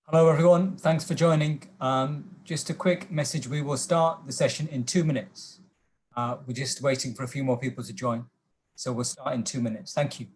Hello everyone, thanks for joining. Just a quick message, we will start the session in 2 minutes. We're just waiting for a few more people to join, so we'll start in 2 minutes. Thank you.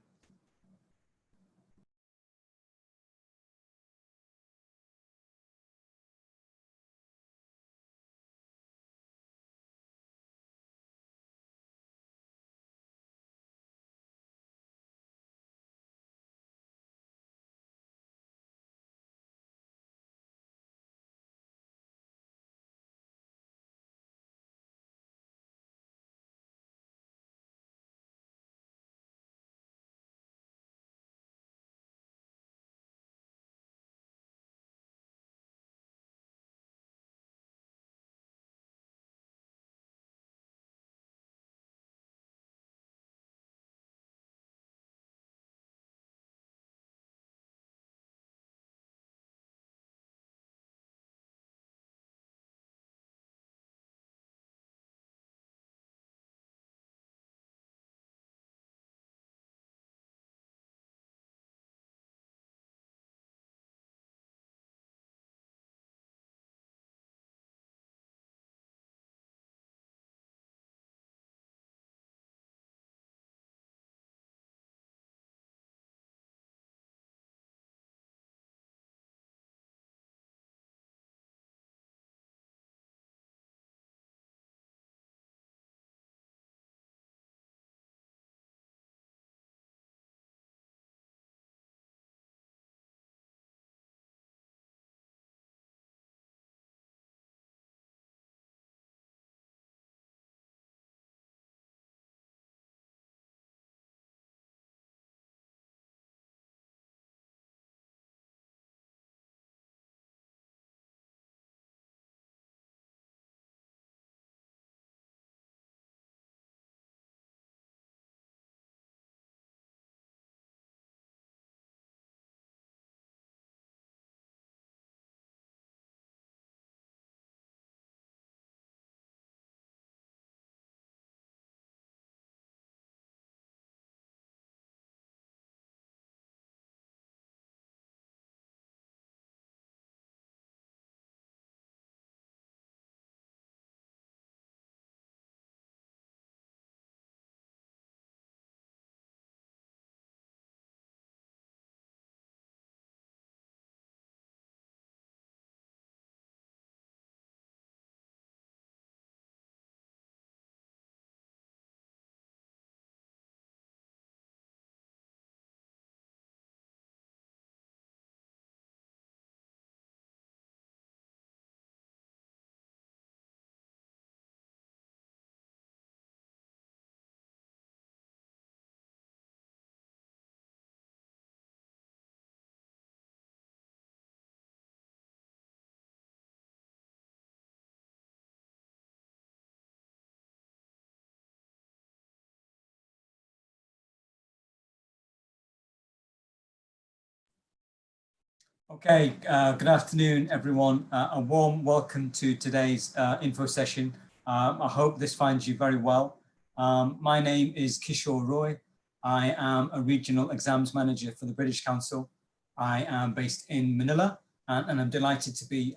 Okay, good afternoon, everyone. A warm welcome to today's info session. I hope this finds you very well. My name is Kishore Roy. I am a regional exams manager for the British Council. I am based in Manila, and I'm delighted to be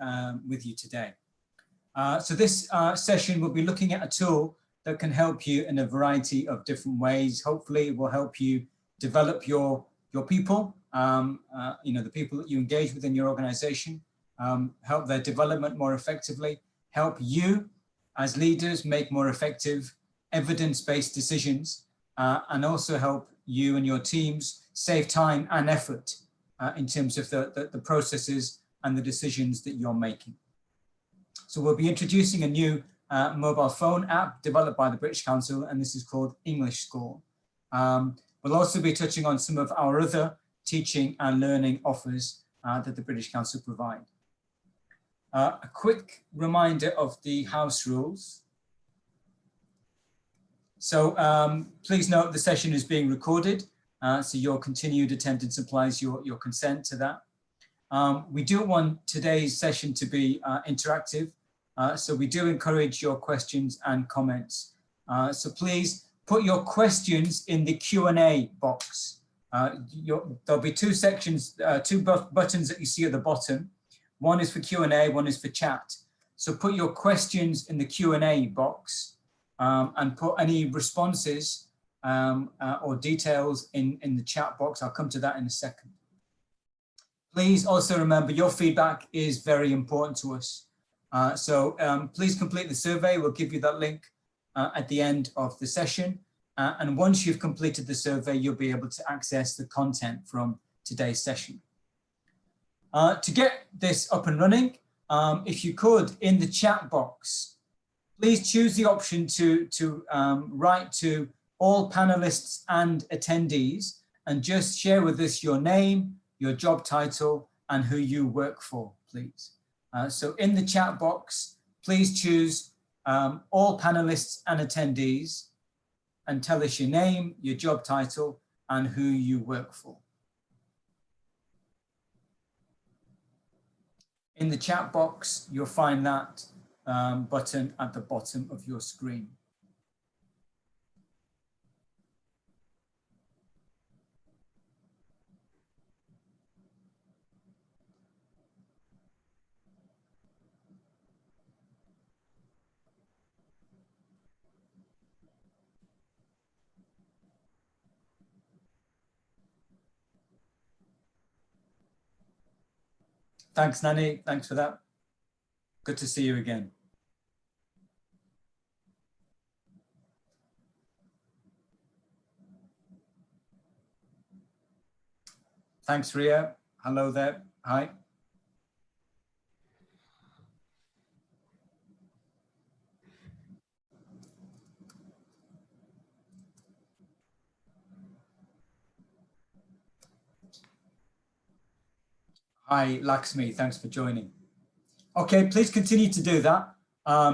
with you today. So this session will be looking at a tool that can help you in a variety of different ways. Hopefully it will help you develop your people, the people that you engage with in your organization, help their development more effectively, help you as leaders make more effective evidence-based decisions, and also help you and your teams save time and effort in terms of the processes and the decisions that you're making. So we'll be introducing a new mobile phone app developed by the British Council, and this is called EnglishScore. We'll also be touching on some of our other teaching and learning offers that the British Council provide. A quick reminder of the house rules. So please note the session is being recorded, so your continued attendance implies your consent to that. We do want today's session to be interactive, so we do encourage your questions and comments. So please put your questions in the Q&A box. There'll be two sections, two buttons that you see at the bottom. One is for Q&A, one is for chat. So put your questions in the Q&A box and put any responses or details in the chat box. I'll come to that in a second. Please also remember your feedback is very important to us. Please complete the survey. We'll give you that link at the end of the session. And once you've completed the survey, you'll be able to access the content from today's session. To get this up and running, if you could, in the chat box, please choose the option to write to all panelists and attendees and just share with us your name, your job title, and who you work for, please. So in the chat box, please choose all panelists and attendees and tell us your name, your job title, and who you work for. In the chat box, you'll find that button at the bottom of your screen. Thanks, Nani. Thanks for that. Good to see you again. Thanks, Ria. Hello there. Hi. Hi, Lakshmi. Thanks for joining. Okay, please continue to do that.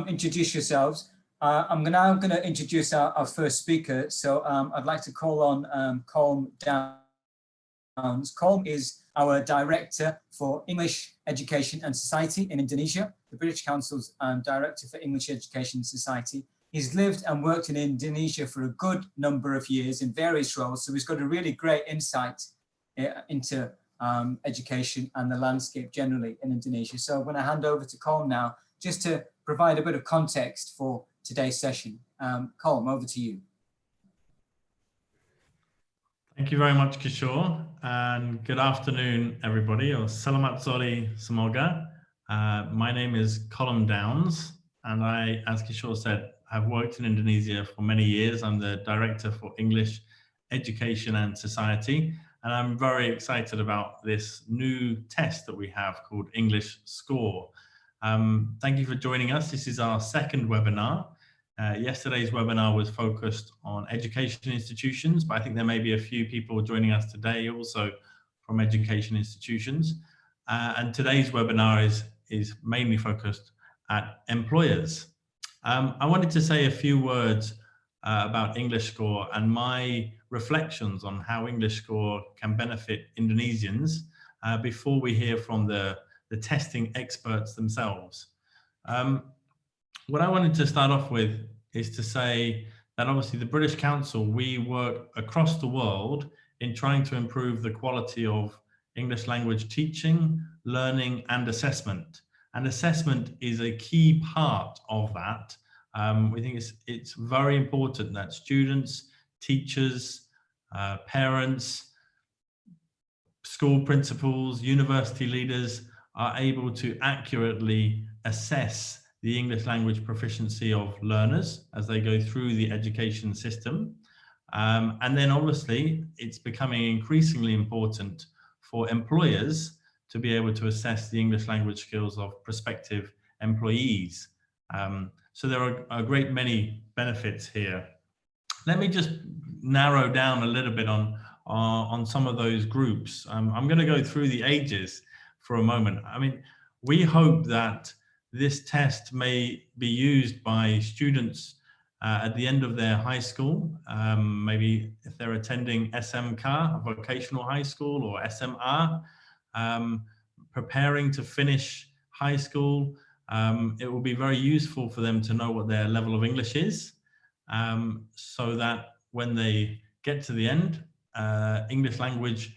Introduce yourselves. I'm now going to introduce our first speaker. So I'd like to call on Colm Downs. Colm is our Director for English Education and Society in Indonesia, the British Council's Director for English Education and Society. He's lived and worked in Indonesia for a good number of years in various roles, so he's got a really great insight into education and the landscape generally in Indonesia. So I'm going to hand over to Colm now, just to provide a bit of context for today's session. Colm, over to you. Thank you very much, Kishore, and good afternoon, everybody, or Selamat Sore Semoga. My name is Colm Downs, and I, as Kishore said, have worked in Indonesia for many years. I'm the Director for English Education and Society, and I'm very excited about this new test that we have called EnglishScore. Thank you for joining us. This is our second webinar. Yesterday's webinar was focused on education institutions, but I think there may be a few people joining us today also from education institutions. And today's webinar is mainly focused at employers. I wanted to say a few words about EnglishScore and my reflections on how EnglishScore can benefit Indonesians before we hear from the testing experts themselves. What I wanted to start off with is to say that obviously the British Council, we work across the world in trying to improve the quality of English language teaching, learning and assessment. And assessment is a key part of that. We think it's very important that students, teachers, parents, school principals, university leaders are able to accurately assess the English language proficiency of learners as they go through the education system. And then obviously it's becoming increasingly important for employers to be able to assess the English language skills of prospective employees. So there are a great many benefits here. Let me just narrow down a little bit on some of those groups. I'm going to go through the ages for a moment. I mean, we hope that this test may be used by students at the end of their high school, maybe if they're attending SMK, a vocational high school, or SMR, preparing to finish high school. It will be very useful for them to know what their level of English is, so that when they get to the end, English language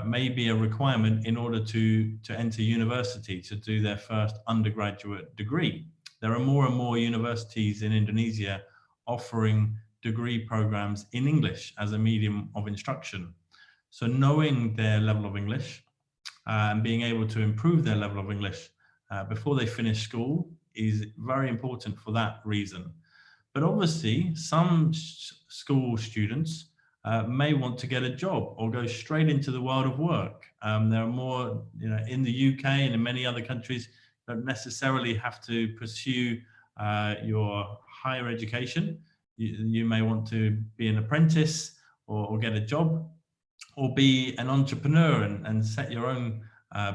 may be a requirement in order to enter university, to do their first undergraduate degree. There are more and more universities in Indonesia offering degree programs in English as a medium of instruction. So knowing their level of English and being able to improve their level of English before they finish school is very important for that reason. But obviously, some school students may want to get a job or go straight into the world of work. There are more, in the UK and in many other countries, don't necessarily have to pursue your higher education. You may want to be an apprentice or get a job, or be an entrepreneur and set your own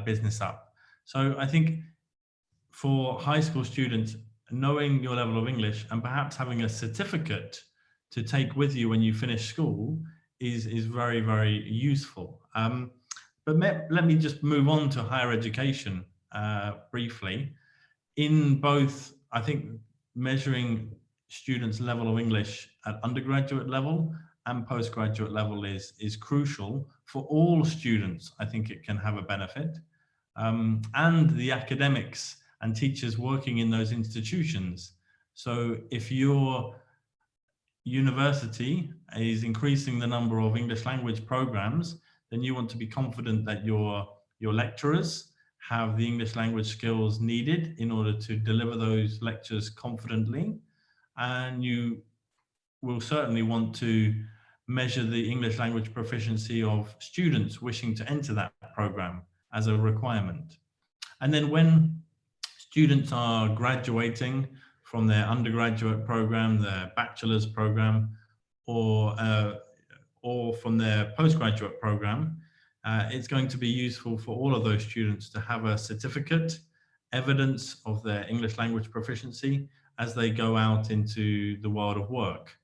business up. So I think for high school students, knowing your level of English and perhaps having a certificate to take with you when you finish school is very, very useful. But let me just move on to higher education briefly. In both, I think measuring students' level of English at undergraduate level and postgraduate level is crucial for all students. I think it can have a benefit. And the academics and teachers working in those institutions. So if your university is increasing the number of English language programs, then you want to be confident that your lecturers have the English language skills needed in order to deliver those lectures confidently. And you will certainly want to measure the English language proficiency of students wishing to enter that program as a requirement. And then when students are graduating from their undergraduate program, their bachelor's program, or from their postgraduate program, it's going to be useful for all of those students to have a certificate, evidence of their English language proficiency as they go out into the world of work.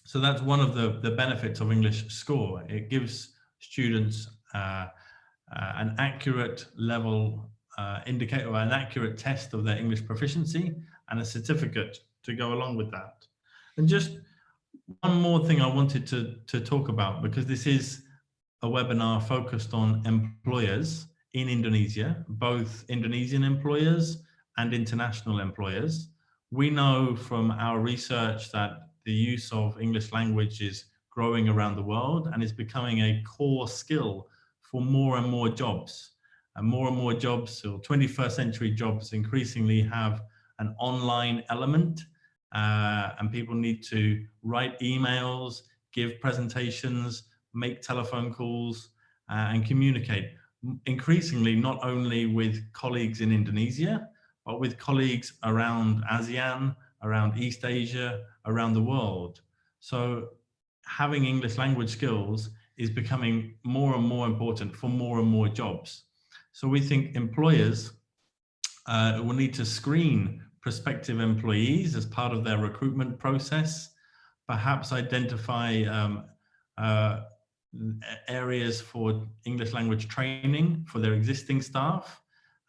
So that's one of the benefits of EnglishScore. It gives students an accurate level indicator, or an accurate test of their English proficiency, and a certificate to go along with that. And just one more thing I wanted to talk about, because this is a webinar focused on employers in Indonesia, both Indonesian employers and international employers. We know from our research that the use of English language is growing around the world and is becoming a core skill for more and more jobs. And more jobs, or 21st century jobs, increasingly have an online element, and people need to write emails, give presentations, make telephone calls, and communicate increasingly not only with colleagues in Indonesia, but with colleagues around ASEAN, around East Asia, around the world. So having English language skills is becoming more and more important for more and more jobs. So we think employers will need to screen prospective employees as part of their recruitment process, perhaps identify areas for English language training for their existing staff.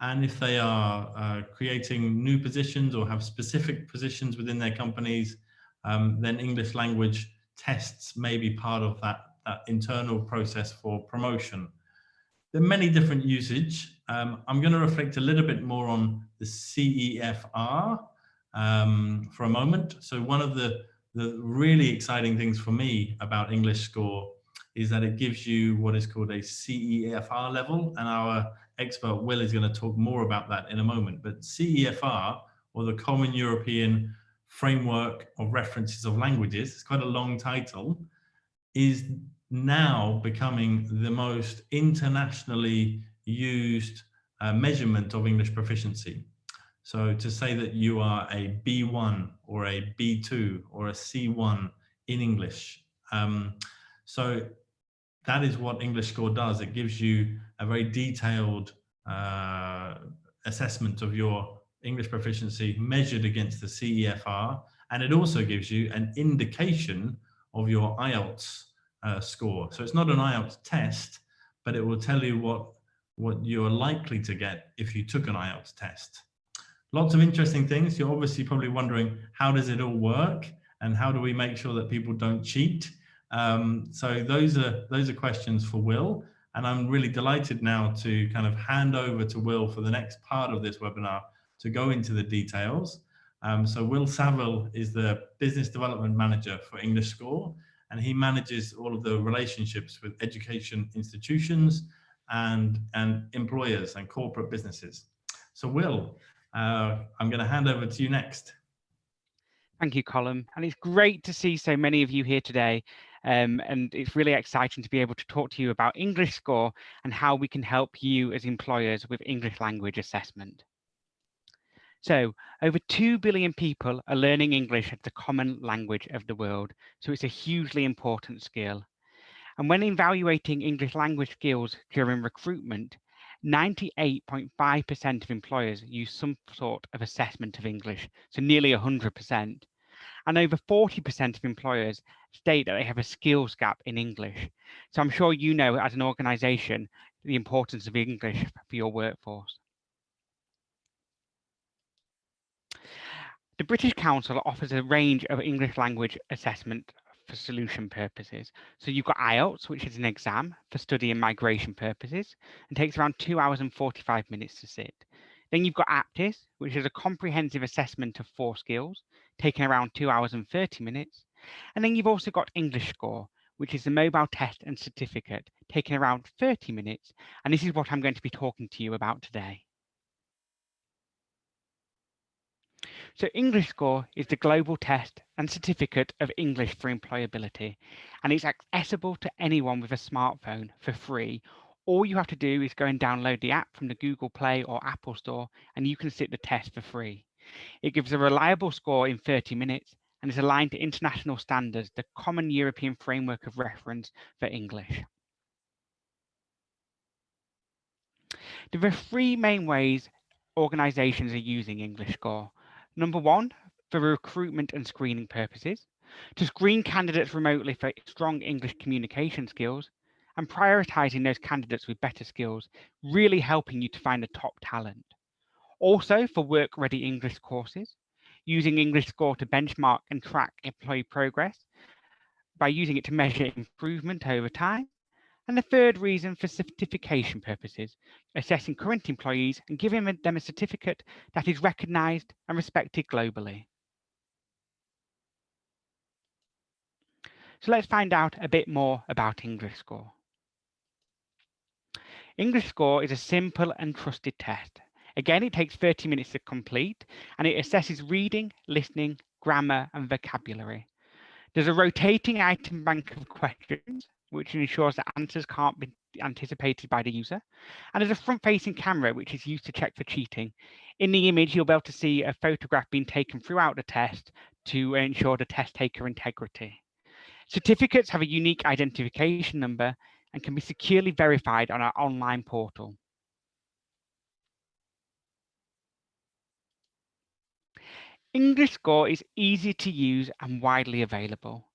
And if they are creating new positions or have specific positions within their companies, then English language tests may be part of that internal process for promotion. There are many different usage. I'm going to reflect a little bit more on the CEFR for a moment. So one of the really exciting things for me about EnglishScore is that it gives you what is called a CEFR level, and our expert Will is going to talk more about that in a moment. But CEFR, or the Common European Framework of References of Languages, it's quite a long title, is now becoming the most internationally used measurement of English proficiency. So to say that you are a B1 or a B2 or a C1 in English. So that is what EnglishScore does. It gives you a very detailed assessment of your English proficiency measured against the CEFR, and it also gives you an indication of your IELTS score. So it's not an IELTS test, but it will tell you what you're likely to get if you took an IELTS test. Lots of interesting things. You're obviously probably wondering, how does it all work? And how do we make sure that people don't cheat? So those are questions for Will, and I'm really delighted now to kind of hand over to Will for the next part of this webinar to go into the details. So Will Saville is the Business Development Manager for EnglishScore, and he manages all of the relationships with education institutions and employers and corporate businesses. So Will, I'm going to hand over to you next. Thank you, Colm. And it's great to see so many of you here today. And it's really exciting to be able to talk to you about EnglishScore and how we can help you as employers with English language assessment. So over 2 billion people are learning English as the common language of the world. So it's a hugely important skill. And when evaluating English language skills during recruitment, 98.5% of employers use some sort of assessment of English, so nearly 100%. And over 40% of employers state that they have a skills gap in English. So I'm sure you know as an organization the importance of English for your workforce. The British Council offers a range of English language assessment for solution purposes. So you've got IELTS, which is an exam for study and migration purposes, and takes around 2 hours and 45 minutes to sit. Then you've got APTIS, which is a comprehensive assessment of 4 skills, taking around 2 hours and 30 minutes. And then you've also got EnglishScore, which is a mobile test and certificate, taking around 30 minutes. And this is what I'm going to be talking to you about today. So EnglishScore is the global test and certificate of English for employability, and it's accessible to anyone with a smartphone for free. All you have to do is go and download the app from the Google Play or Apple Store, and you can sit the test for free. It gives a reliable score in 30 minutes and is aligned to international standards, the Common European Framework of Reference for English. There are 3 main ways organizations are using EnglishScore. Number 1, for recruitment and screening purposes, to screen candidates remotely for strong English communication skills, and prioritizing those candidates with better skills, really helping you to find the top talent. Also for work-ready English courses, using EnglishScore to benchmark and track employee progress by using it to measure improvement over time. And the third reason, for certification purposes, assessing current employees and giving them a certificate that is recognized and respected globally. So let's find out a bit more about EnglishScore. EnglishScore is a simple and trusted test. Again, it takes 30 minutes to complete, and it assesses reading, listening, grammar, and vocabulary. There's a rotating item bank of questions, which ensures that answers can't be anticipated by the user. And there's a front-facing camera, which is used to check for cheating. In the image, you'll be able to see a photograph being taken throughout the test to ensure the test taker integrity. Certificates have a unique identification number and can be securely verified on our online portal. EnglishScore is easy to use and widely available.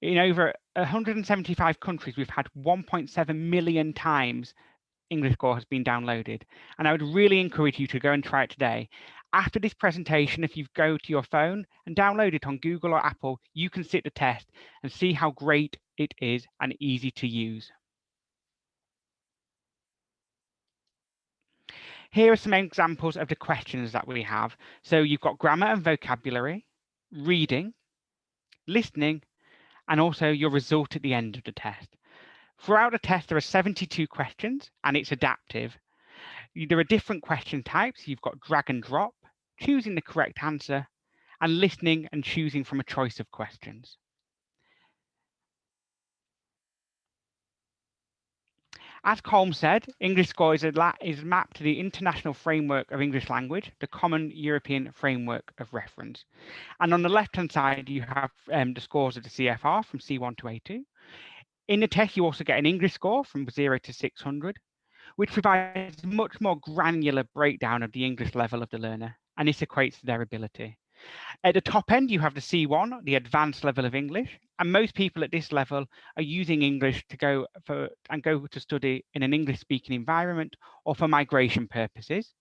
In over 175 countries, we've had 1.7 million times EnglishScore has been downloaded. And I would really encourage you to go and try it today. After this presentation, if you go to your phone and download it on Google or Apple, you can sit the test and see how great it is and easy to use. Here are some examples of the questions that we have. So you've got grammar and vocabulary, reading, listening, and also your result at the end of the test. Throughout the test, there are 72 questions, and it's adaptive. There are different question types. You've got drag and drop, choosing the correct answer, and listening and choosing from a choice of questions. As Colm said, EnglishScore is mapped to the International Framework of English Language, the Common European Framework of Reference. And on the left-hand side, you have the scores of the CFR from C1 to A2. In the test, you also get an English score from 0 to 600, which provides a much more granular breakdown of the English level of the learner, and this equates to their ability. At the top end, you have the C1, the advanced level of English, and most people at this level are using English to go to study in an English-speaking environment or for migration purposes.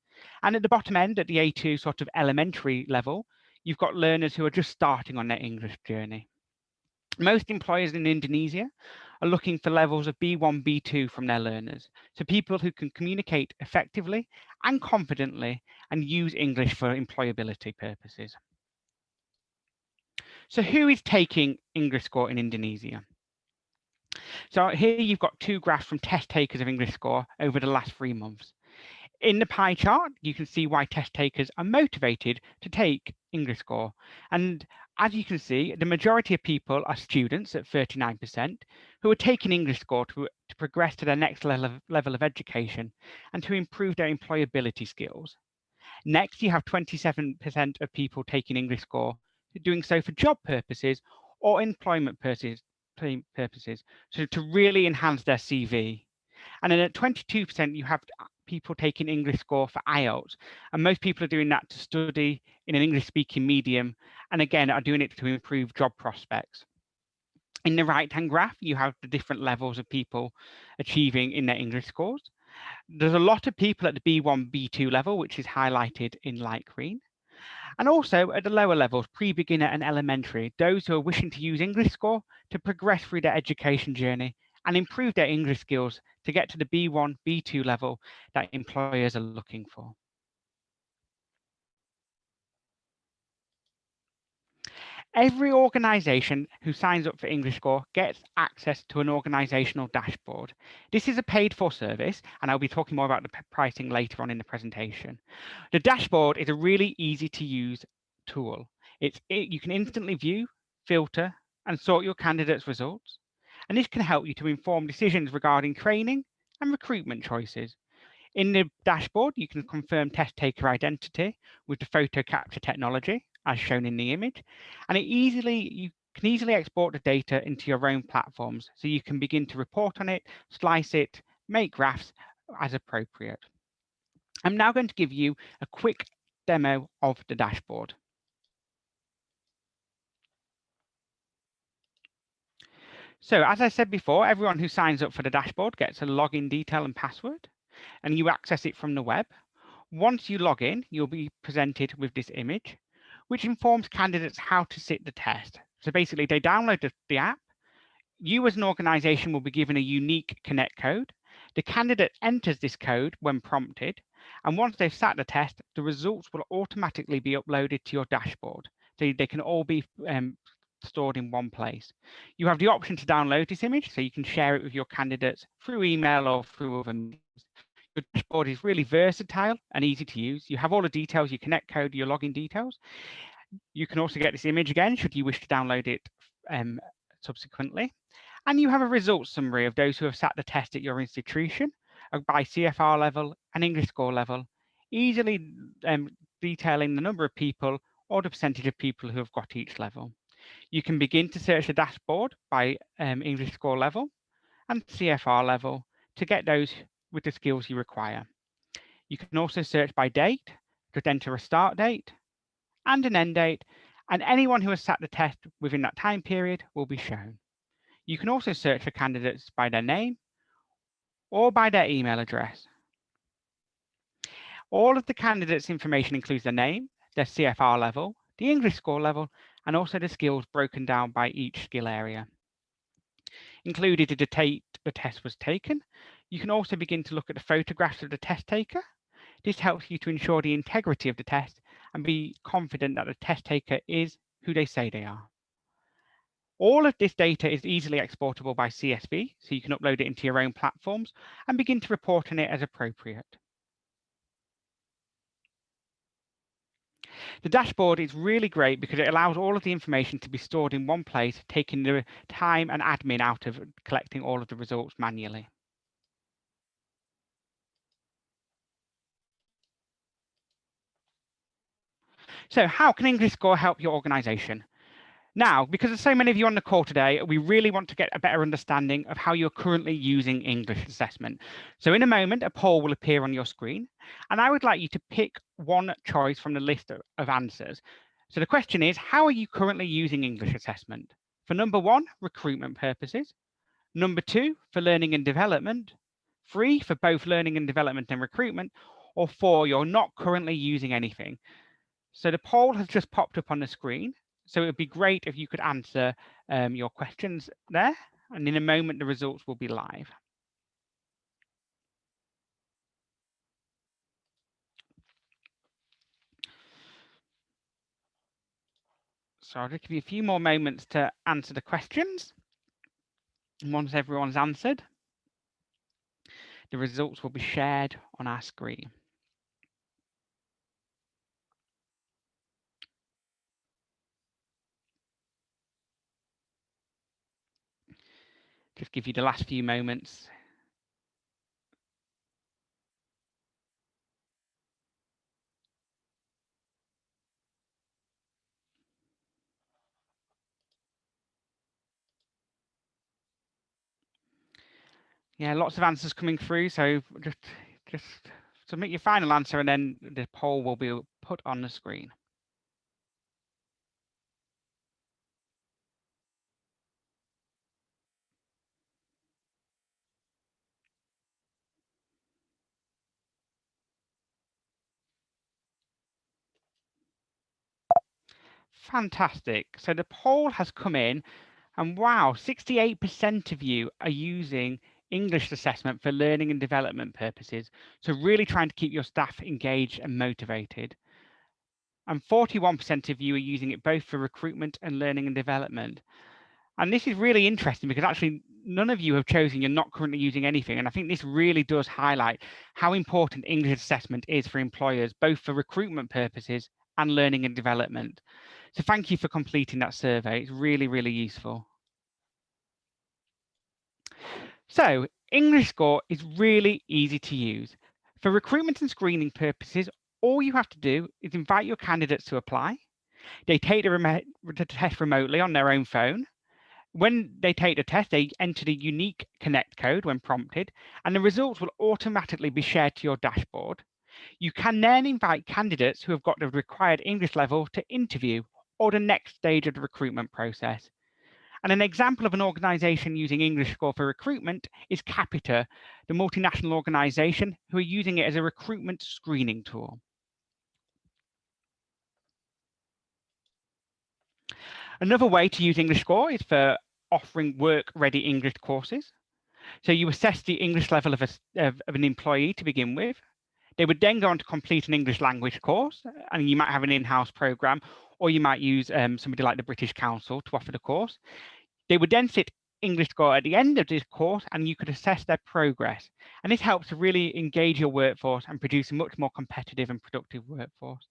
And at the bottom end, at the A2 sort of elementary level, you've got learners who are just starting on their English journey. Most employers in Indonesia are looking for levels of B1, B2 from their learners, so people who can communicate effectively and confidently and use English for employability purposes. So who is taking EnglishScore in Indonesia? So here you've got two graphs from test takers of EnglishScore over the last 3 months. In the pie chart, you can see why test takers are motivated to take EnglishScore. And as you can see, the majority of people are students at 39% who are taking EnglishScore to progress to their next level of education and to improve their employability skills. Next, you have 27% of people taking EnglishScore doing so for job purposes or employment purposes, so to really enhance their CV. And then at 22%, you have people taking EnglishScore for IELTS. And most people are doing that to study in an English-speaking medium, and again, are doing it to improve job prospects. In the right-hand graph, you have the different levels of people achieving in their English scores. There's a lot of people at the B1, B2 level, which is highlighted in light green. And also at the lower levels, pre-beginner and elementary, those who are wishing to use EnglishScore to progress through their education journey and improve their English skills to get to the B1, B2 level that employers are looking for. Every organization who signs up for EnglishScore gets access to an organizational dashboard. This is a paid for service, and I'll be talking more about the pricing later on in the presentation. The dashboard is a really easy to use tool. You can instantly view, filter, and sort your candidates' results. And this can help you to inform decisions regarding training and recruitment choices. In the dashboard, you can confirm test taker identity with the photo capture technology, as shown in the image, and you can easily export the data into your own platforms, so you can begin to report on it, slice it, make graphs as appropriate. I'm now going to give you a quick demo of the dashboard. So as I said before, everyone who signs up for the dashboard gets a login detail and password, and you access it from the web. Once you log in, you'll be presented with this image, which informs candidates how to sit the test. So basically, they download the app. You as an organization will be given a unique Connect code. The candidate enters this code when prompted, and once they've sat the test, the results will automatically be uploaded to your dashboard. So they can all be stored in one place. You have the option to download this image, so you can share it with your candidates through email or through other means. Your dashboard is really versatile and easy to use. You have all the details, your Connect code, your login details. You can also get this image again, should you wish to download it subsequently. And you have a results summary of those who have sat the test at your institution by CFR level and EnglishScore level, easily detailing the number of people or the percentage of people who have got each level. You can begin to search the dashboard by EnglishScore level and CFR level to get those with the skills you require. You can also search by date, to enter a start date and an end date, and anyone who has sat the test within that time period will be shown. You can also search for candidates by their name or by their email address. All of the candidates' information includes their name, their CFR level, the EnglishScore level, and also the skills broken down by each skill area. Included is the date the test was taken. You can also begin to look at the photographs of the test taker. This helps you to ensure the integrity of the test and be confident that the test taker is who they say they are. All of this data is easily exportable by CSV, so you can upload it into your own platforms and begin to report on it as appropriate. The dashboard is really great because it allows all of the information to be stored in one place, taking the time and admin out of collecting all of the results manually. So how can EnglishScore help your organization? Now, because there's so many of you on the call today, we really want to get a better understanding of how you're currently using English assessment. So in a moment, a poll will appear on your screen, and I would like you to pick one choice from the list of answers. So the question is, how are you currently using English assessment? For number 1, recruitment purposes. Number 2, for learning and development. 3, for both learning and development and recruitment. Or 4, you're not currently using anything. So the poll has just popped up on the screen. So it would be great if you could answer your questions there, and in a moment the results will be live. So I'll just give you a few more moments to answer the questions. And once everyone's answered, the results will be shared on our screen. Just give you the last few moments. Yeah, lots of answers coming through, so just submit your final answer and then the poll will be put on the screen. Fantastic. So the poll has come in, and wow, 68% of you are using English assessment for learning and development purposes. So really trying to keep your staff engaged and motivated. And 41% of you are using it both for recruitment and learning and development. And this is really interesting because actually none of you have chosen you're not currently using anything. And I think this really does highlight how important English assessment is for employers, both for recruitment purposes and learning and development. So thank you for completing that survey. It's really, really useful. So EnglishScore is really easy to use. For recruitment and screening purposes, all you have to do is invite your candidates to apply. They take the test remotely on their own phone. When they take the test, they enter the unique connect code when prompted, and the results will automatically be shared to your dashboard. You can then invite candidates who have got the required English level to interview or the next stage of the recruitment process. And an example of an organization using EnglishScore for recruitment is Capita, the multinational organization who are using it as a recruitment screening tool. Another way to use EnglishScore is for offering work-ready English courses. So you assess the English level of an employee to begin with. They would then go on to complete an English language course, and you might have an in-house program, or you might use somebody like the British Council to offer the course. They would then sit EnglishScore at the end of this course, and you could assess their progress. And this helps to really engage your workforce and produce a much more competitive and productive workforce.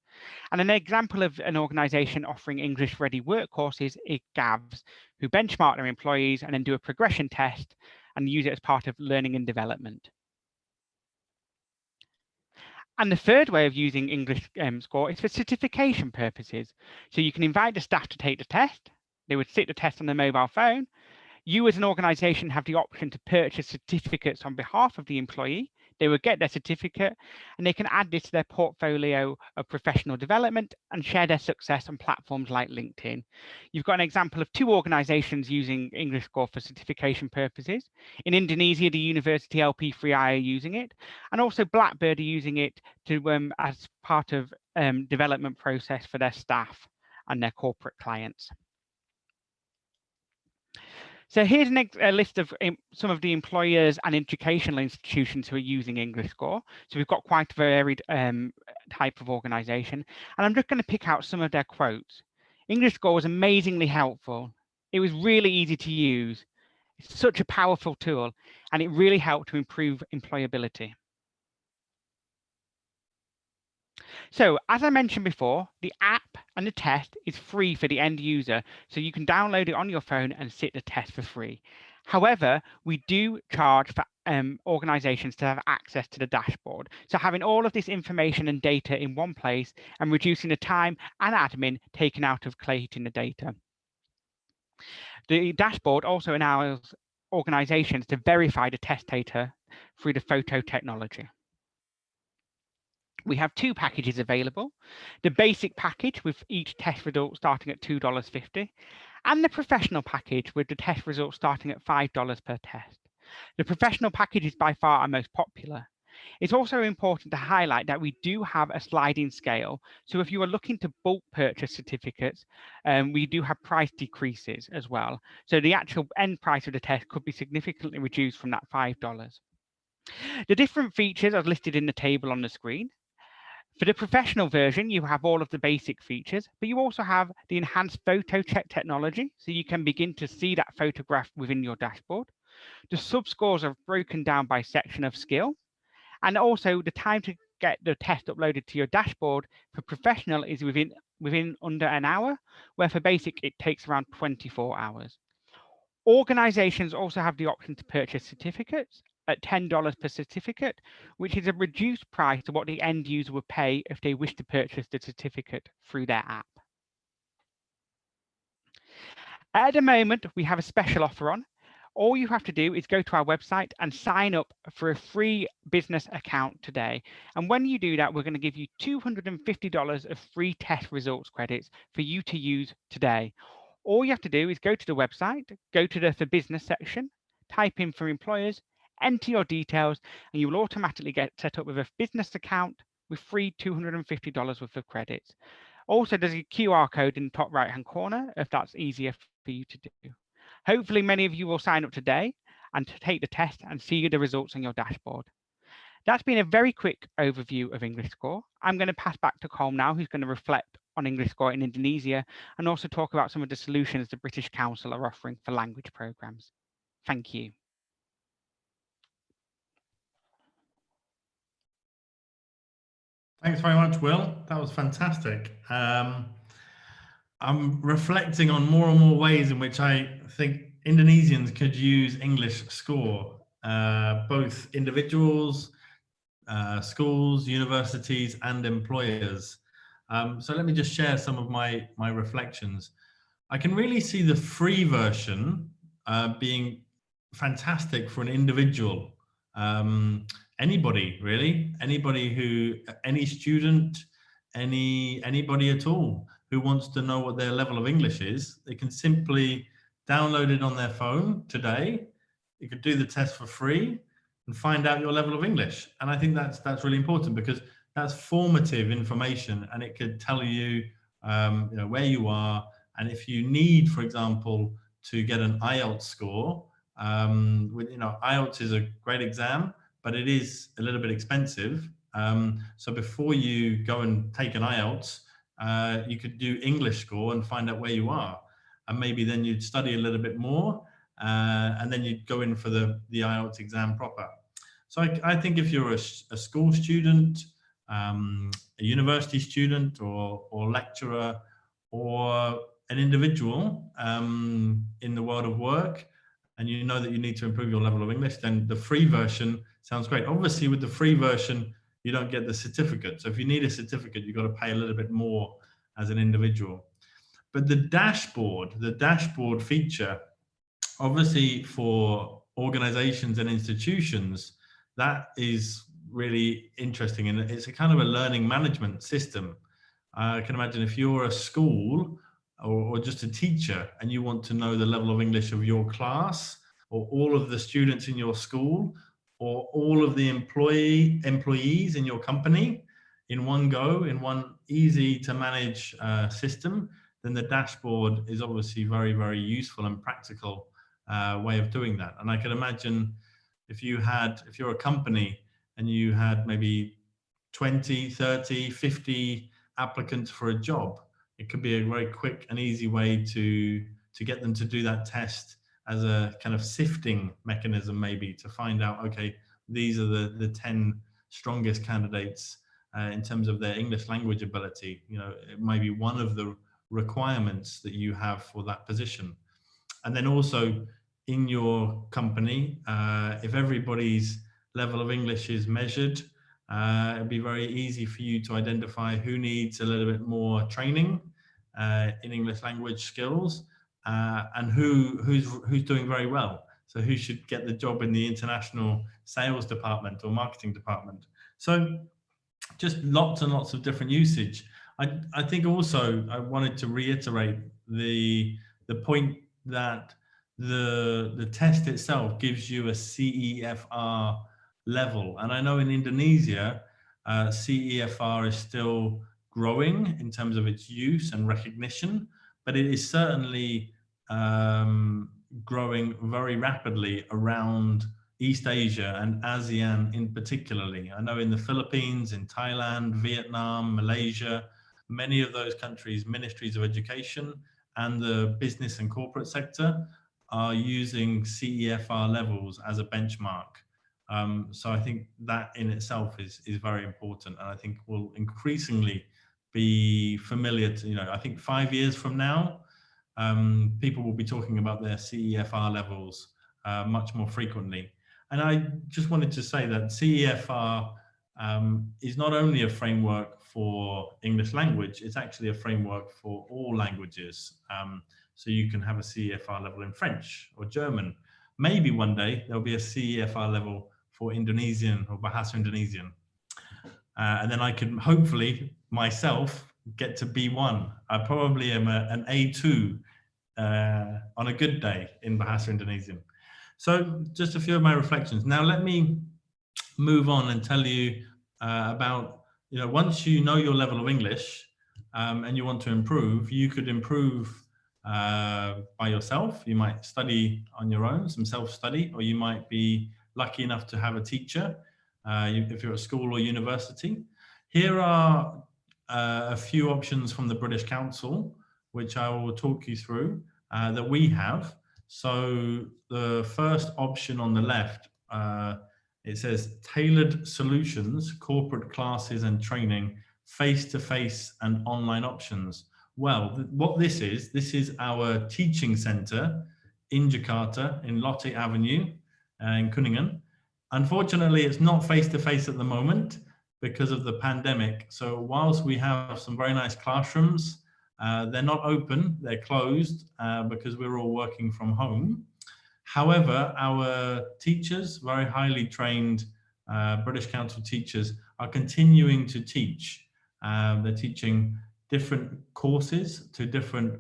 And an example of an organization offering English-ready work courses is GAVS, who benchmark their employees and then do a progression test and use it as part of learning and development. And the third way of using EnglishScore is for certification purposes. So you can invite the staff to take the test. They would sit the test on their mobile phone. You as an organization have the option to purchase certificates on behalf of the employee. They will get their certificate and they can add this to their portfolio of professional development and share their success on platforms like LinkedIn. You've got an example of two organizations using EnglishScore for certification purposes. In Indonesia, the University LP3I are using it, and also Blackbird are using it to as part of development process for their staff and their corporate clients. So here's a list of some of the employers and educational institutions who are using EnglishScore. So we've got quite a varied type of organization. And I'm just going to pick out some of their quotes. EnglishScore was amazingly helpful. It was really easy to use. It's such a powerful tool, and it really helped to improve employability. So as I mentioned before, the app and the test is free for the end user, so you can download it on your phone and sit the test for free. However, we do charge for organizations to have access to the dashboard. So having all of this information and data in one place and reducing the time and admin taken out of collating the data. The dashboard also allows organizations to verify the test data through the photo technology. We have two packages available, the basic package with each test result starting at $2.50 and the professional package with the test results starting at $5 per test. The professional package is by far our most popular. It's also important to highlight that we do have a sliding scale. So if you are looking to bulk purchase certificates, we do have price decreases as well. So the actual end price of the test could be significantly reduced from that $5. The different features are listed in the table on the screen. For the professional version, you have all of the basic features, but you also have the enhanced photo check technology, so you can begin to see that photograph within your dashboard. The sub-scores are broken down by section of skill, and also the time to get the test uploaded to your dashboard for professional is within under an hour, where for basic it takes around 24 hours. Organizations also have the option to purchase certificates at $10 per certificate, which is a reduced price to what the end user would pay if they wish to purchase the certificate through their app. At the moment, we have a special offer on. All you have to do is go to our website and sign up for a free business account today. And when you do that, we're going to give you $250 of free test results credits for you to use today. All you have to do is go to the website, go to the For Business section, type in for employers, enter your details, and you will automatically get set up with a business account with free $250 worth of credits. Also, there's a QR code in the top right-hand corner if that's easier for you to do. Hopefully, many of you will sign up today and to take the test and see the results on your dashboard. That's been a very quick overview of EnglishScore. I'm going to pass back to Colm now, who's going to reflect on EnglishScore in Indonesia and also talk about some of the solutions the British Council are offering for language programs. Thank you. Thanks very much, Will. That was fantastic. I'm reflecting on more and more ways in which I think Indonesians could use EnglishScore, both individuals, schools, universities, and employers. So let me just share some of my reflections. I can really see the free version being fantastic for an individual. Anybody really, any student, anybody at all who wants to know what their level of English is, they can simply download it on their phone today. You could do the test for free and find out your level of English. And I think that's really important because that's formative information, and it could tell you, where you are. And if you need, for example, to get an IELTS score, IELTS is a great exam, but it is a little bit expensive. So before you go and take an IELTS, you could do EnglishScore and find out where you are. And maybe then you'd study a little bit more, and then you'd go in for the IELTS exam proper. So I think if you're a school student, a university student, or lecturer, or an individual in the world of work, and you know that you need to improve your level of English, then the free version sounds great. Obviously, with the free version, you don't get the certificate. So if you need a certificate, you've got to pay a little bit more as an individual. But the dashboard feature, obviously for organizations and institutions, that is really interesting. And it's a kind of a learning management system. I can imagine if you're a school or just a teacher and you want to know the level of English of your class, or all of the students in your school, or all of the employees in your company in one go, in one easy to manage system, then the dashboard is obviously very, very useful and practical way of doing that. And I can imagine if you're a company and you had maybe 20, 30, 50 applicants for a job, it could be a very quick and easy way to get them to do that test as a kind of sifting mechanism, maybe to find out, okay, these are the 10 strongest candidates in terms of their English language ability. It might be one of the requirements that you have for that position. And then also in your company, if everybody's level of English is measured, it'd be very easy for you to identify who needs a little bit more training in English language skills, and who's doing very well. So who should get the job in the international sales department or marketing department. So just lots and lots of different usage. I think also I wanted to reiterate the point that the test itself gives you a CEFR level. And I know in Indonesia, CEFR is still growing in terms of its use and recognition, but it is certainly growing very rapidly around East Asia and ASEAN in particularly. I know in the Philippines, in Thailand, Vietnam, Malaysia, many of those countries, ministries of education and the business and corporate sector are using CEFR levels as a benchmark. So I think that in itself is very important, and I think will increasingly be familiar to, I think 5 years from now, people will be talking about their CEFR levels much more frequently. And I just wanted to say that CEFR is not only a framework for English language, it's actually a framework for all languages. So you can have a CEFR level in French or German. Maybe one day there'll be a CEFR level for Indonesian or Bahasa Indonesian. And then I can hopefully myself get to B1. I probably am an A2 on a good day in Bahasa Indonesian. So just a few of my reflections. Now let me move on and tell you about, once you know your level of English and you want to improve, you could improve by yourself. You might study on your own, some self-study, or you might be lucky enough to have a teacher if you're at school or university. Here are a few options from the British Council, which I will talk you through, that we have. So the first option on the left, it says tailored solutions, corporate classes and training, face-to-face and online options. Well, what this is our teaching center in Jakarta, in Lotte Avenue, in Kuningan. Unfortunately, it's not face-to-face at the moment because of the pandemic. So whilst we have some very nice classrooms, they're not open, they're closed because we're all working from home. However, our teachers, very highly trained British Council teachers, are continuing to teach. They're teaching different courses to different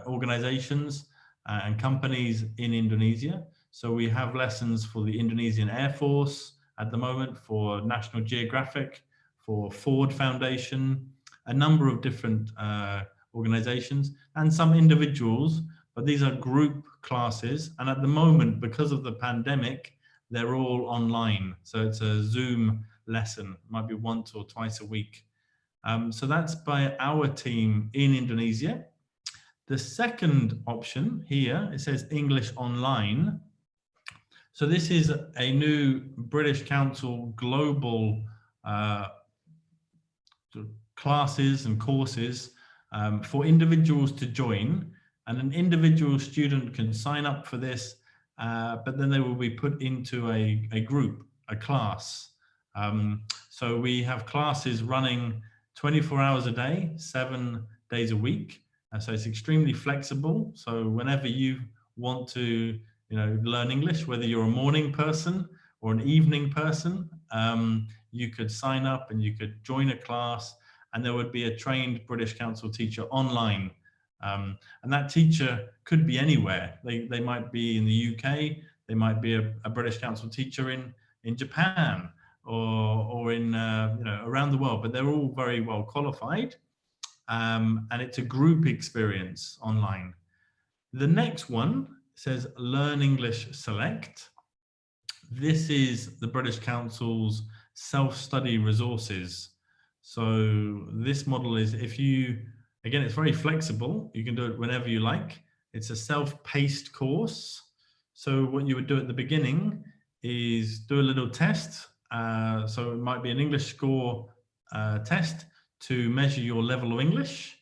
organizations and companies in Indonesia. So we have lessons for the Indonesian Air Force at the moment, for National Geographic, for Ford Foundation, a number of different organizations and some individuals, but these are group classes. And at the moment, because of the pandemic, they're all online. So it's a Zoom lesson, might be once or twice a week. So that's by our team in Indonesia. The second option here, it says English Online. So this is a new British Council global classes and courses for individuals to join, and an individual student can sign up for this, but then they will be put into a group, a class. So we have classes running 24 hours a day, 7 days a week. So it's extremely flexible. So whenever you want to learn English, whether you're a morning person or an evening person, you could sign up and you could join a class, and there would be a trained British Council teacher online. And that teacher could be anywhere. They might be in the UK, they might be a British Council teacher in Japan or in around the world, but they're all very well qualified. And it's a group experience online. The next one says Learn English Select. This is the British Council's self-study resources. So this model is, again, it's very flexible. You can do it whenever you like. It's a self-paced course. So what you would do at the beginning is do a little test. So it might be an EnglishScore test to measure your level of English.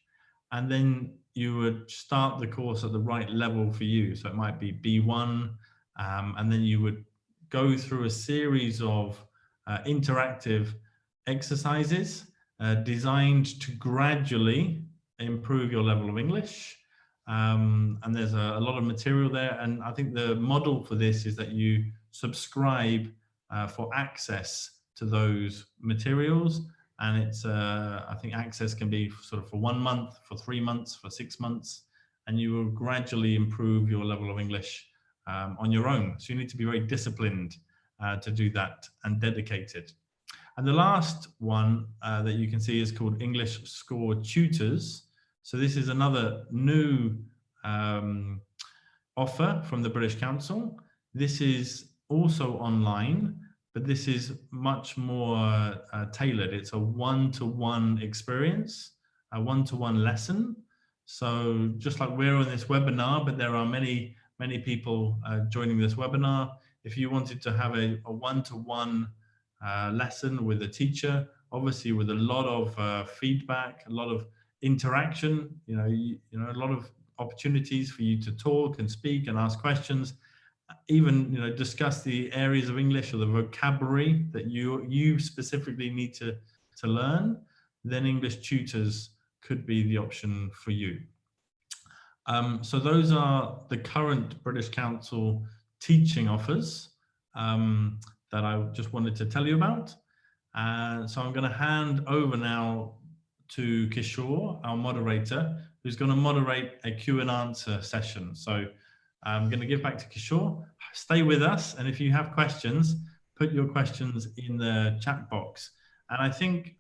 And then you would start the course at the right level for you. So it might be B1, and then you would go through a series of interactive exercises designed to gradually improve your level of English. And there's a lot of material there. And I think the model for this is that you subscribe for access to those materials. And it's, I think access can be sort of for 1 month, for 3 months, for 6 months, and you will gradually improve your level of English on your own. So you need to be very disciplined to do that and dedicated. And the last one that you can see is called EnglishScore Tutors. So this is another new offer from the British Council. This is also online, but this is much more tailored. It's a one-to-one experience, a one-to-one lesson. So just like we're on this webinar, but there are many people joining this webinar. If you wanted to have a one-to-one lesson with a teacher, obviously with a lot of feedback, a lot of interaction, you know, a lot of opportunities for you to talk and speak and ask questions, even discuss the areas of English or the vocabulary that you specifically need to learn, then English tutors could be the option for you. So those are the current British Council teaching offers that I just wanted to tell you about. So I'm going to hand over now to Kishore, our moderator, who's going to moderate a Q and answer session. So I'm going to give back to Kishore. Stay with us, and if you have questions, put your questions in the chat box. And I think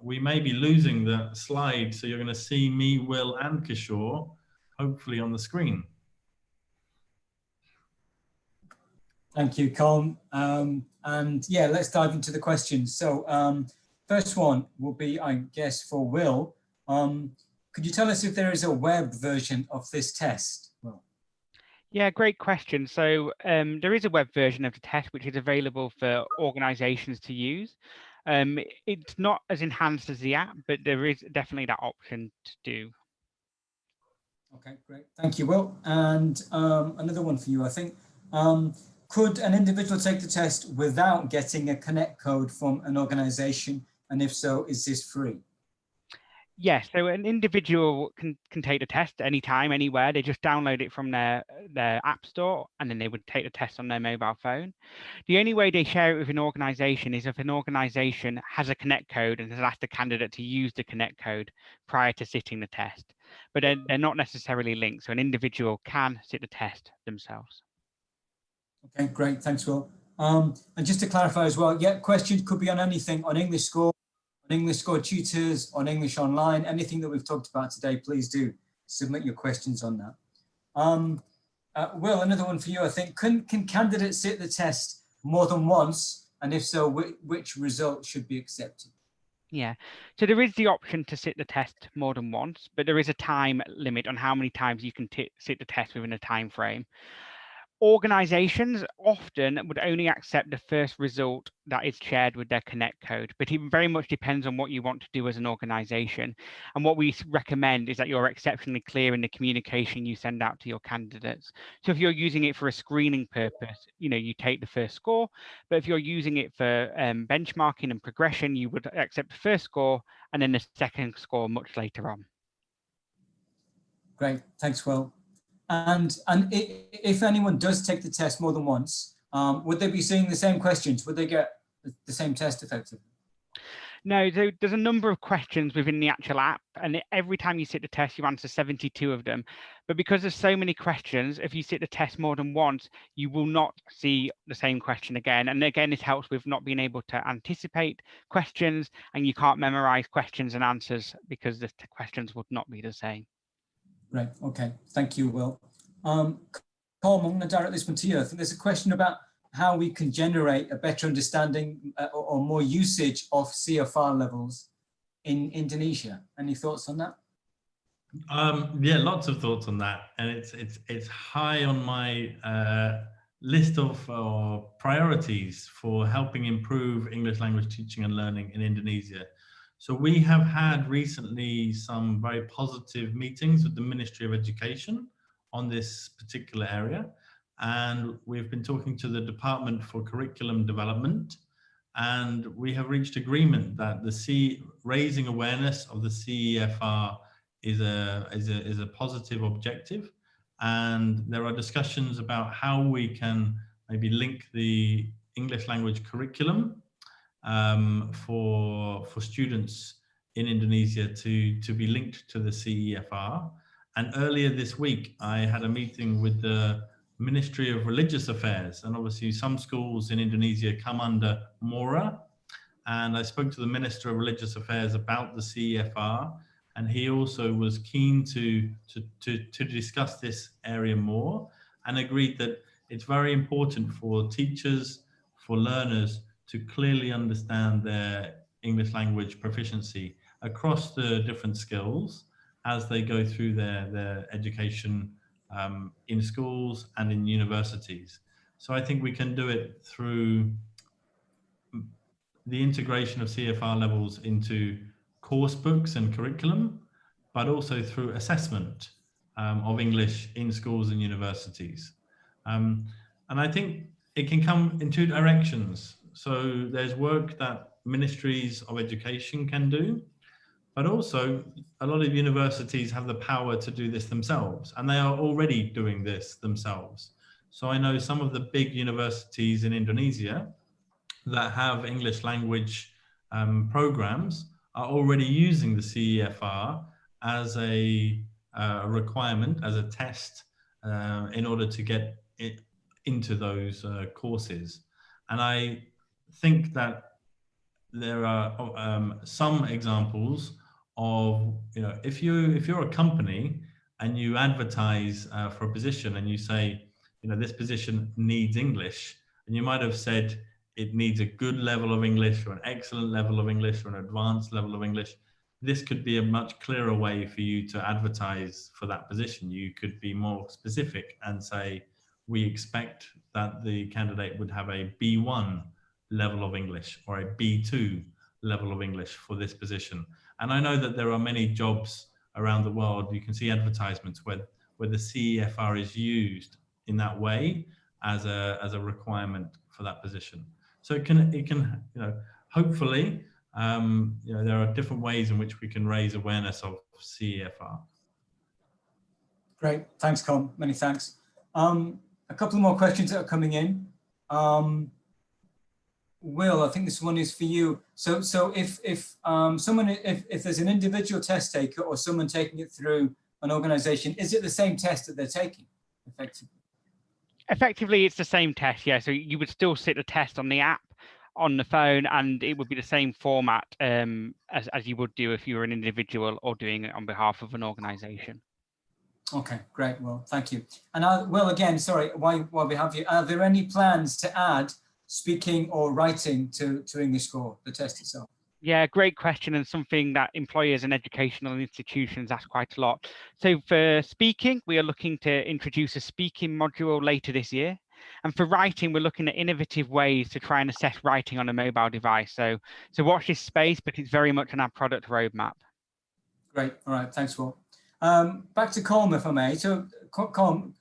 we may be losing the slide, so you're going to see me, Will, and Kishore hopefully on the screen. Thank you, Colm. And yeah, let's dive into the questions. So first one will be, I guess, for Will. Could you tell us if there is a web version of this test? Will? Yeah, great question. So there is a web version of the test which is available for organizations to use. It's not as enhanced as the app, but there is definitely that option to do. Okay, great. Thank you, Will. And another one for you, I think. Could an individual take the test without getting a connect code from an organization? And if so, is this free? Yes, so an individual can take the test anytime, anywhere. They just download it from their app store, and then they would take the test on their mobile phone. The only way they share it with an organization is if an organization has a connect code and has asked a candidate to use the connect code prior to sitting the test. But they're not necessarily linked, so an individual can sit the test themselves. Okay, great. Thanks, Will. And just to clarify as well, yeah, questions could be on anything, on EnglishScore, on EnglishScore tutors, on English Online, anything that we've talked about today, please do submit your questions on that. Will, another one for you, I think. Can candidates sit the test more than once? And if so, which result should be accepted? Yeah, so there is the option to sit the test more than once, but there is a time limit on how many times you can sit the test within a time frame. Organizations often would only accept the first result that is shared with their connect code, but it very much depends on what you want to do as an organization. And what we recommend is that you're exceptionally clear in the communication you send out to your candidates. So if you're using it for a screening purpose, you take the first score, but if you're using it for benchmarking and progression, you would accept the first score and then the second score much later on. Great, thanks, Will. And if anyone does take the test more than once, would they be seeing the same questions? Would they get the same test effectively? No, there's a number of questions within the actual app, and every time you sit the test, you answer 72 of them. But because there's so many questions, if you sit the test more than once, you will not see the same question again. And again, this helps with not being able to anticipate questions, and you can't memorize questions and answers because the questions would not be the same. Right, okay, thank you, Will. Colm, I'm going to direct this one to you. I think there's a question about how we can generate a better understanding or more usage of CFR levels in Indonesia. Any thoughts on that? Yeah, lots of thoughts on that, and it's high on my list of priorities for helping improve English language teaching and learning in Indonesia. So we have had recently some very positive meetings with the Ministry of Education on this particular area. And we've been talking to the Department for Curriculum Development, and we have reached agreement that raising awareness of the CEFR is a positive objective. And there are discussions about how we can maybe link the English language curriculum for students in Indonesia to be linked to the CEFR. And earlier this week, I had a meeting with the Ministry of Religious Affairs, and obviously some schools in Indonesia come under MORA. And I spoke to the Minister of Religious Affairs about the CEFR, and he also was keen to discuss this area more, and agreed that it's very important for teachers, for learners to clearly understand their English language proficiency across the different skills as they go through their education in schools and in universities. So I think we can do it through the integration of CFR levels into course books and curriculum, but also through assessment of English in schools and universities. And I think it can come in two directions. So there's work that ministries of education can do, but also a lot of universities have the power to do this themselves, and they are already doing this themselves. So I know some of the big universities in Indonesia that have English language programs are already using the CEFR as a requirement, as a test in order to get it into those courses. And I think that there are some examples of, if you're a company and you advertise for a position and you say, this position needs English, and you might have said it needs a good level of English or an excellent level of English or an advanced level of English. This could be a much clearer way for you to advertise for that position. You could be more specific and say, we expect that the candidate would have a B1 level of English or a B2 level of English for this position. And I know that there are many jobs around the world. You can see advertisements where the CEFR is used in that way as a requirement for that position. So it can hopefully there are different ways in which we can raise awareness of CEFR. Great, thanks, Colm. Many thanks. A couple more questions that are coming in. Will, I think this one is for you. So if there's an individual test taker or someone taking it through an organization, is it the same test that they're taking effectively? Effectively, it's the same test, yeah. So you would still sit a test on the app, on the phone, and it would be the same format as you would do if you were an individual or doing it on behalf of an organization. Okay, great. Well, thank you. And Will, again, sorry, while we have you, are there any plans to add speaking or writing to EnglishScore, the test itself? Yeah, great question, and something that employers and educational institutions ask quite a lot. So for speaking, we are looking to introduce a speaking module later this year. And for writing, we're looking at innovative ways to try and assess writing on a mobile device. So watch this space, but it's very much on our product roadmap. Great. All right. Thanks, Will. Back to Colm, if I may. So Colm,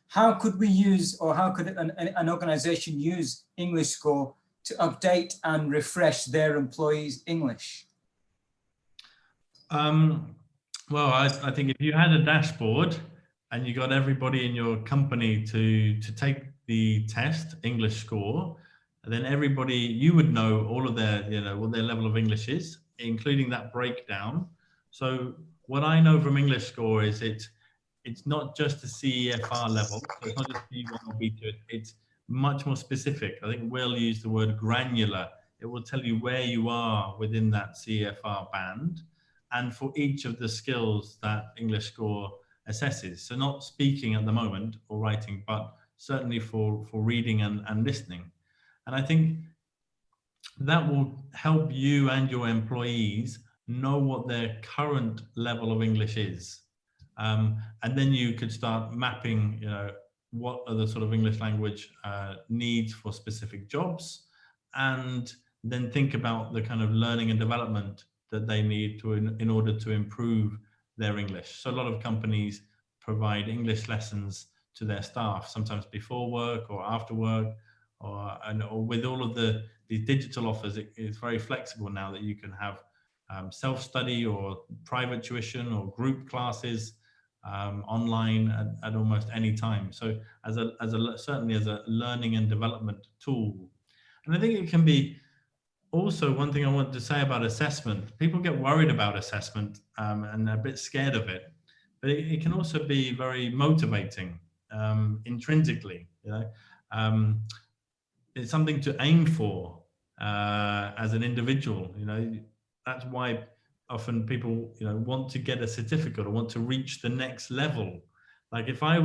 how could we use, or how could an organization use EnglishScore to update and refresh their employees' English? Well, I think if you had a dashboard and you got everybody in your company to take the test, EnglishScore, then everybody, you would know all of their, what their level of English is, including that breakdown. So what I know from EnglishScore is it's not just a CEFR level, so it's not just B1 or B2, it's much more specific. I think Will used the word granular. It will tell you where you are within that CEFR band and for each of the skills that EnglishScore assesses. So not speaking at the moment or writing, but certainly for reading and listening. And I think that will help you and your employees know what their current level of English is. And then you could start mapping, what are the sort of English language needs for specific jobs, and then think about the kind of learning and development that they need in order to improve their English. So a lot of companies provide English lessons to their staff, sometimes before work or after work, or with all of the digital offers, it's very flexible now that you can have self-study or private tuition or group classes online at almost any time. So certainly as a learning and development tool. And I think it can be also, one thing I want to say about assessment, people get worried about assessment and they're a bit scared of it, but it can also be very motivating. intrinsically. It's something to aim for as an individual. That's why often people want to get a certificate or want to reach the next level. Like if I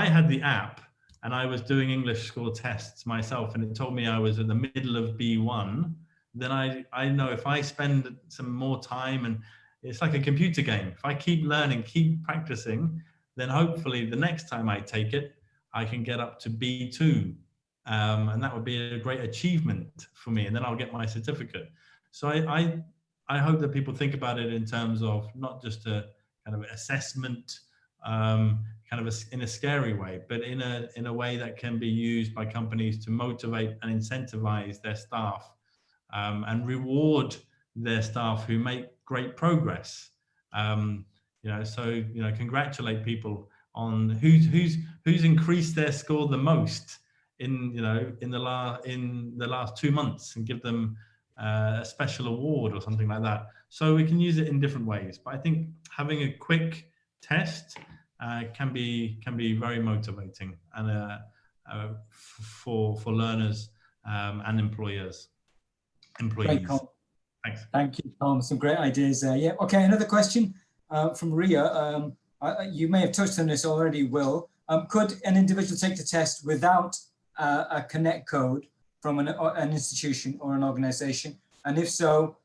had the app and I was doing EnglishScore tests myself and it told me I was in the middle of B1, then I know if I spend some more time, and it's like a computer game, if I keep learning, keep practicing, then hopefully the next time I take it, I can get up to B2. And that would be a great achievement for me, and then I'll get my certificate. So I hope that people think about it in terms of not just a kind of assessment, in a scary way, but in a way that can be used by companies to motivate and incentivize their staff, and reward their staff who make great progress. Congratulate people on who's increased their score the most in the last 2 months, and give them a special award or something like that. So we can use it in different ways. But I think having a quick test can be very motivating, and for learners and employees. Great, Colin. Thanks. Thank you, Colin. Some great ideas there. Yeah. Okay. Another question from Ria. You may have touched on this already, Will. Could an individual take the test without a connect code from an institution or an organization? And if so,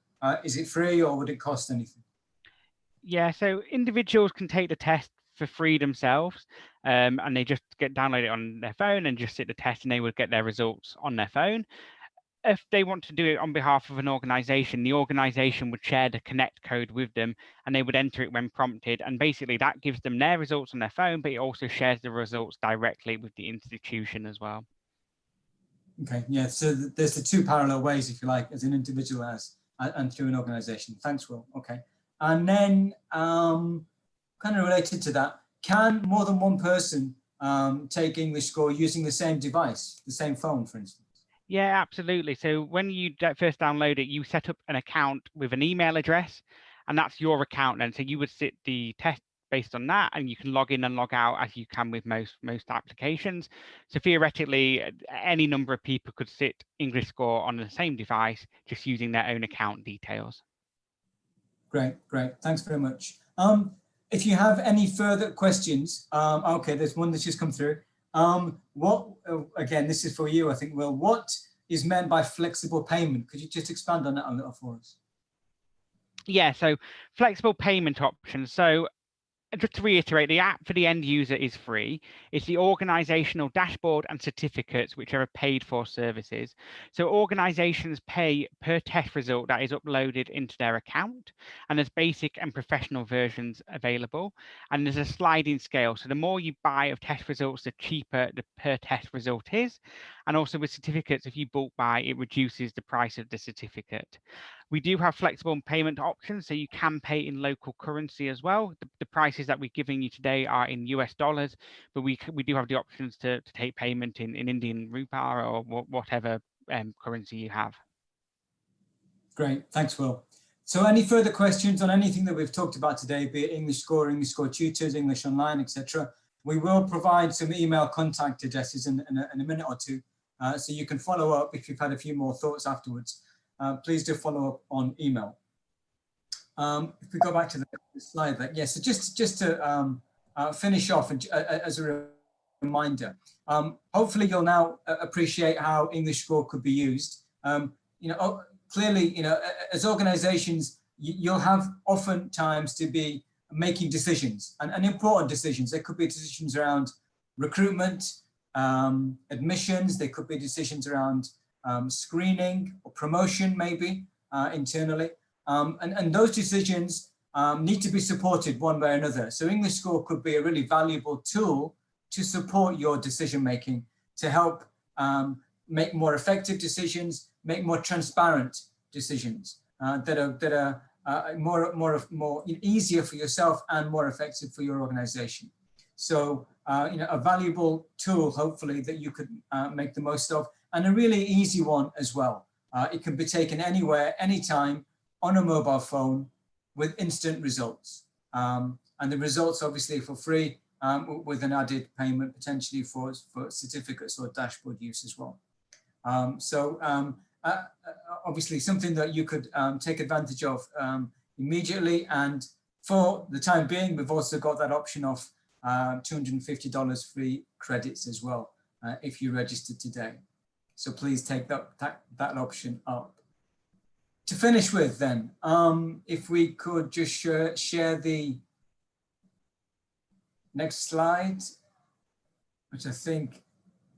is it free or would it cost anything? Yeah, so individuals can take the test for free themselves, and they just download it on their phone and just sit the test, and they would get their results on their phone. If they want to do it on behalf of an organization, the organization would share the connect code with them, and they would enter it when prompted. And basically that gives them their results on their phone, but it also shares the results directly with the institution as well. Okay, yeah, so there's the two parallel ways, if you like, as an individual and through an organization. Thanks, Will. Okay. And then kind of related to that, can more than one person take EnglishScore using the same device, the same phone, for instance? Yeah, absolutely. So when you first download it, you set up an account with an email address, and that's your account then. So you would sit the test based on that, and you can log in and log out as you can with most applications. So theoretically, any number of people could sit EnglishScore on the same device, just using their own account details. Great. Thanks very much. If you have any further questions, okay, there's one that's just come through. Again, this is for you, I think, Will. What is meant by flexible payment? Could you just expand on that a little for us? Yeah, so flexible payment options. So just to reiterate, the app for the end user is free. It's the organizational dashboard and certificates, which are paid for services. So organizations pay per test result that is uploaded into their account, and there's basic and professional versions available. And there's a sliding scale. So the more you buy of test results, the cheaper the per test result is. And also with certificates, if you bulk buy, it reduces the price of the certificate. We do have flexible payment options, so you can pay in local currency as well. The prices that we're giving you today are in US dollars, but we do have the options to take payment in Indian rupee or whatever currency you have. Great, thanks, Will. So any further questions on anything that we've talked about today, be it EnglishScore, EnglishScore tutors, English Online, etc., we will provide some email contact addresses in a minute or two, so you can follow up if you've had a few more thoughts afterwards. Please do follow up on email. If we go back to the slide, yes. So just to finish off, as a reminder, hopefully you'll now appreciate how EnglishScore could be used. Clearly, as organisations, you'll have oftentimes to be making decisions and important decisions. There could be decisions around recruitment, admissions. There could be decisions around screening or promotion, maybe internally. And those decisions need to be supported one way or another. So EnglishScore could be a really valuable tool to support your decision-making, to help make more effective decisions, make more transparent decisions that are more easier for yourself and more effective for your organization. So, a valuable tool, hopefully, that you could make the most of, and a really easy one as well. It can be taken anywhere, anytime, on a mobile phone with instant results. And the results, obviously, for free. with an added payment potentially for certificates or dashboard use as well. Obviously something that you could take advantage of immediately, and for the time being, we've also got that option of $250 free credits as well if you register today. So please take that option up. To finish with then, if we could just share the next slide, which I think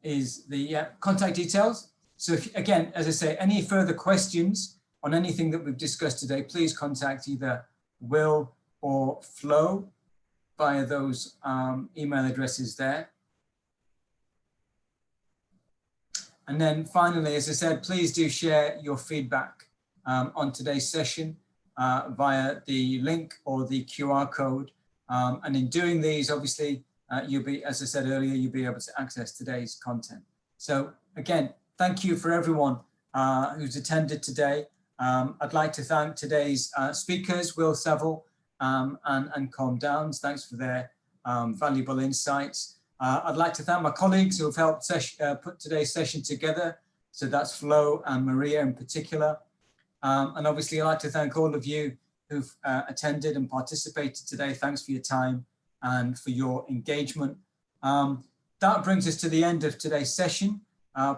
is the contact details. So if, again, as I say, any further questions on anything that we've discussed today, please contact either Will or Flo via those email addresses there. And then finally, as I said, please do share your feedback on today's session via the link or the QR code. And in doing these, obviously, you'll be, as I said earlier, you'll be able to access today's content. So again, thank you for everyone who's attended today. I'd like to thank today's speakers, Will Saville and Colm Downs. Thanks for their valuable insights. I'd like to thank my colleagues who have helped put today's session together. So that's Flo and Maria in particular. And obviously I'd like to thank all of you who've attended and participated today. Thanks for your time and for your engagement. That brings us to the end of today's session.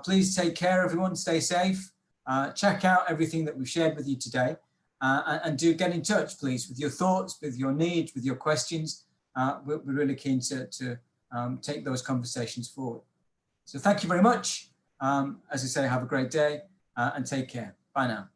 Please take care, everyone, stay safe. Check out everything that we've shared with you today and do get in touch, please, with your thoughts, with your needs, with your questions. We're really keen to take those conversations forward. So thank you very much. As I say, have a great day and take care. Bye now.